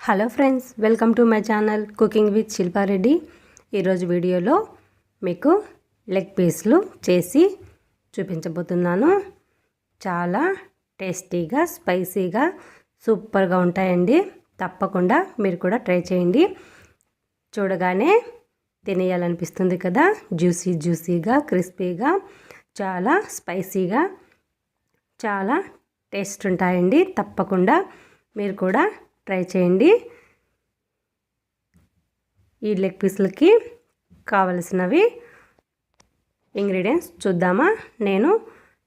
Hello friends, welcome to my channel cooking with Shilpa Reddy. ఈరోజు వీడియోలో మీకు లెగ్ పీస్లు చేసి చూపించబోతున్నాను. చాలా టేస్టీగా, స్పైసీగా, సూపర్గా ఉంటాయండి. తప్పకుండా మీరు కూడా ట్రై చేయండి. చూడగానే తినేయాలనిపిస్తుంది కదా. జ్యూసీగా, క్రిస్పీగా, చాలా స్పైసీగా, చాలా టేస్ట్ ఉంటాయండి. తప్పకుండా మీరు కూడా ట్రై చేయండి. ఈ లెగ్ పీసులకి కావలసినవి ఇంగ్రీడియంట్స్ చూద్దామా. నేను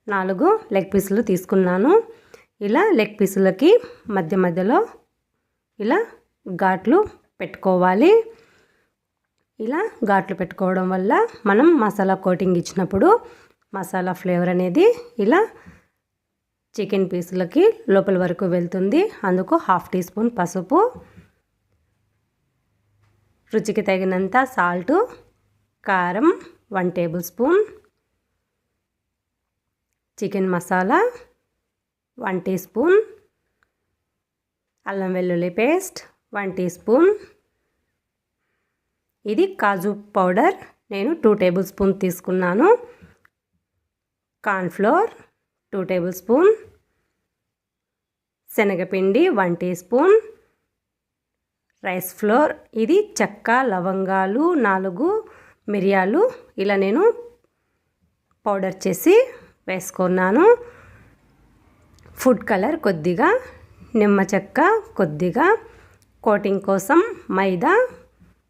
4 లెగ్ పీసులు తీసుకున్నాను. ఇలా లెగ్ పీసులకి మధ్యలో ఇలా ఘాట్లు పెట్టుకోవాలి. ఇలా ఘాట్లు పెట్టుకోవడం వల్ల మనం మసాలా కోటింగ్ ఇచ్చినప్పుడు మసాలా ఫ్లేవర్ అనేది ఇలా చికెన్ పీసులకి లోపల వరకు వెళ్తుంది. అందుకు 1/2 టీ స్పూన్ పసుపు, రుచికి తగినంత సాల్టు, కారం 1 tablespoon, chicken masala 1 teaspoon, అల్లం వెల్లుల్లి పేస్ట్ 1 టీ స్పూన్. ఇది కాజు పౌడర్ నేను 2 టేబుల్ స్పూన్ తీసుకున్నాను. కార్న్ఫ్లోర్ 2 టేబుల్ స్పూన్, శనగపిండి 1 టీ స్పూన్, రైస్ ఫ్లోర్, ఇది చెక్క, లవంగాలు, 4 మిరియాలు ఇలా నేను పౌడర్ చేసి వేసుకున్నాను. ఫుడ్ కలర్ కొద్దిగా, నిమ్మ చెక్క కొద్దిగా, కోటింగ్ కోసం మైదా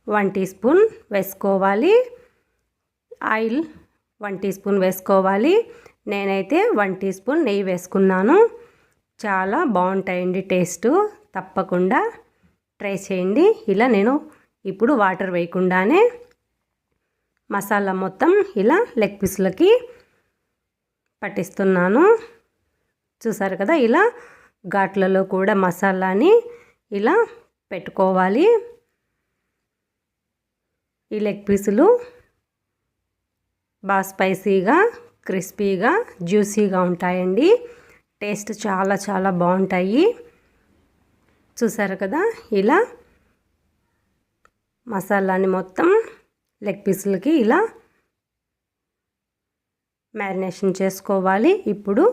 1 టీ స్పూన్ వేసుకోవాలి. ఆయిల్ 1 టీ స్పూన్ వేసుకోవాలి. నేనైతే 1 టీ స్పూన్ నెయ్యి వేసుకున్నాను. చాలా బాగుంటాయండి టేస్ట్. తప్పకుండా ట్రై చేయండి. ఇలా నేను ఇప్పుడు వాటర్ వేయకుండానే మసాలా మొత్తం ఇలా లెగ్ పీసులకి పట్టిస్తున్నాను. చూసారు కదా, ఇలా ఘాట్లలో కూడా మసాలాని ఇలా పెట్టుకోవాలి. ఈ లెగ్ పీసులు బాగా స్పైసీగా, క్రిస్పీగా, జ్యూసీగా ఉంటాయండి. టేస్ట్ చాలా బాగుంటాయి. చూసారు కదా, ఇలా మసాలాని మొత్తం లెగ్ పీసులకి ఇలా మ్యారినేషన్ చేసుకోవాలి. ఇప్పుడు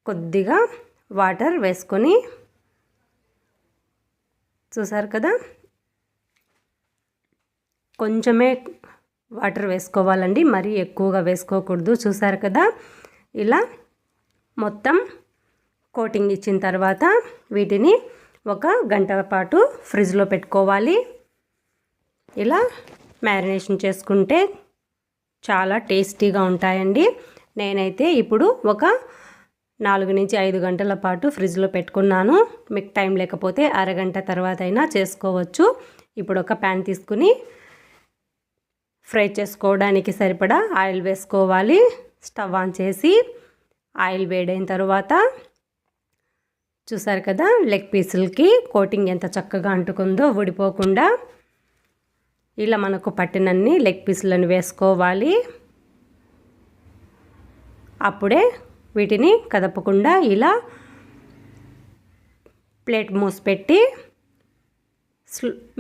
కొద్దిగా వాటర్ వేసుకొని, చూసారు కదా, కొంచెమే వాటర్ వేసుకోవాలండి, మరీ ఎక్కువగా వేసుకోకూడదు. చూసారు కదా, ఇలా మొత్తం కోటింగ్ ఇచ్చిన తర్వాత వీటిని 1 గంట పాటు ఫ్రిడ్జ్లో పెట్టుకోవాలి. ఇలా మ్యారినేషన్ చేసుకుంటే చాలా టేస్టీగా ఉంటాయండి. నేనైతే ఇప్పుడు 4 నుంచి 5 గంటల పాటు ఫ్రిడ్జ్లో పెట్టుకున్నాను. మీకు టైం లేకపోతే అరగంట తర్వాత అయినా చేసుకోవచ్చు. ఇప్పుడు ఒక ప్యాన్ తీసుకుని ఫ్రై చేసుకోవడానికి సరిపడా ఆయిల్ వేసుకోవాలి. స్టవ్ ఆన్ చేసి ఆయిల్ వేడైన తర్వాత, చూసారు కదా, లెగ్ పీసులకి కోటింగ్ ఎంత చక్కగా అంటుకుందో ఊడిపోకుండా. ఇలా మనకు పట్టినన్ని లెగ్ పీసులను వేసుకోవాలి. అప్పుడే వీటిని కదపకుండా ఇలా ప్లేట్ మూసి పెట్టి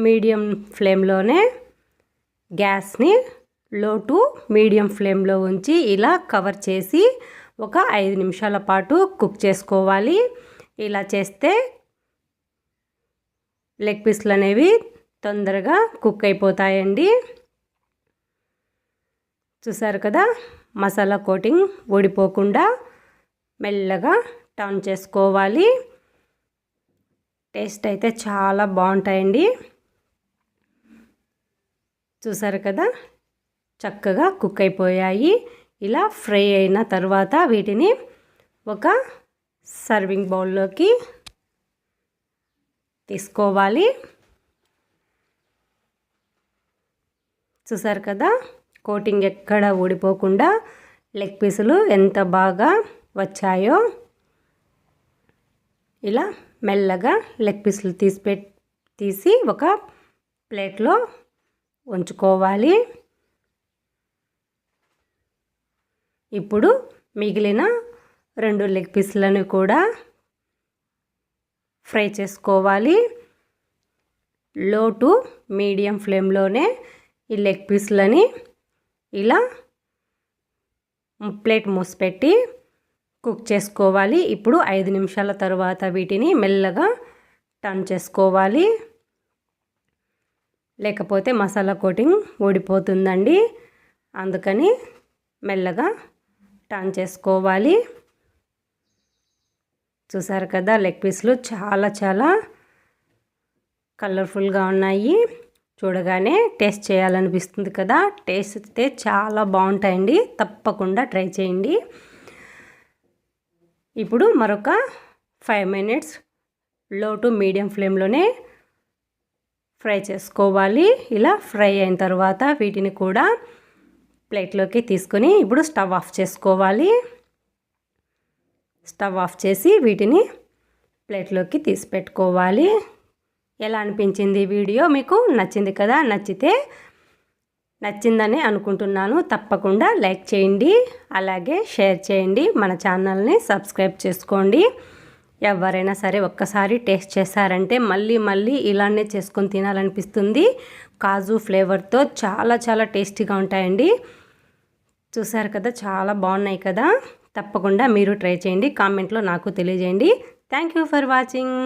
మీడియం ఫ్లేమ్లోనే గ్యాస్ని లో టు మీడియం ఫ్లేమ్లో ఉంచి ఇలా కవర్ చేసి 5 నిమిషాల పాటు కుక్ చేసుకోవాలి. ఇలా చేస్తే లెగ్ పీసులు అనేవి తొందరగా కుక్ అయిపోతాయండి. చూసారు కదా, మసాలా కోటింగ్ ఊడిపోకుండా మెల్లగా టర్న్ చేసుకోవాలి. టేస్ట్ అయితే చాలా బాగుంటాయండి. చూసారు కదా, చక్కగా కుక్ అయిపోయాయి. ఇలా ఫ్రై అయిన తర్వాత వీటిని ఒక సర్వింగ్ బౌల్లోకి తీసుకోవాలి. చూసారు కదా, కోటింగ్ ఎక్కడ ఊడిపోకుండా లెగ్ పీసులు ఎంత బాగా వచ్చాయో. ఇలా మెల్లగా లెగ్ పీసులు తీసి ఒక ప్లేట్లో ఉంచుకోవాలి. ఇప్పుడు మిగిలిన 2 లెగ్ పీసులను కూడా ఫ్రై చేసుకోవాలి. లో టు మీడియం ఫ్లేమ్లోనే ఈ లెగ్ పీస్లని ఇలా ప్లేట్ మూసిపెట్టి కుక్ చేసుకోవాలి. ఇప్పుడు 5 నిమిషాల తర్వాత వీటిని మెల్లగా టర్న్ చేసుకోవాలి, లేకపోతే మసాలా కోటింగ్ ఊడిపోతుందండి. అందుకని మెల్లగా టర్న్ చేసుకోవాలి. చూసారు కదా, లెగ్ పీస్లు చాలా కలర్ఫుల్గా ఉన్నాయి. చూడగానే టేస్ట్ చేయాలనిపిస్తుంది కదా. టేస్ట్ అయితే చాలా బాగుంటాయండి, తప్పకుండా ట్రై చేయండి. ఇప్పుడు మరొక 5 మినిట్స్ లో టు మీడియం ఫ్లేమ్లోనే ఫ్రై చేసుకోవాలి. ఇలా ఫ్రై అయిన తర్వాత వీటిని కూడా ప్లేట్లోకి తీసుకొని ఇప్పుడు స్టవ్ ఆఫ్ చేసుకోవాలి. స్టవ్ ఆఫ్ చేసి వీటిని ప్లేట్లోకి తీసి పెట్టుకోవాలి. ఎలా అనిపించింది వీడియో? మీకు నచ్చింది కదా. నచ్చిందని అనుకుంటున్నాను. తప్పకుండా లైక్ చేయండి, అలాగే షేర్ చేయండి. మన ఛానల్ని సబ్స్క్రైబ్ చేసుకోండి. ఎవరైనా సరే ఒక్కసారి టేస్ట్ చేశారంటే మళ్ళీ ఇలానే చేసుకొని తినాలనిపిస్తుంది. కాజు ఫ్లేవర్తో చాలా టేస్టీగా ఉంటాయండి. చూసారు కదా, చాలా బాగున్నాయి కదా. తప్పకుండా మీరు ట్రై చేయండి. కామెంట్లో నాకు తెలియజేయండి. Thank you for watching.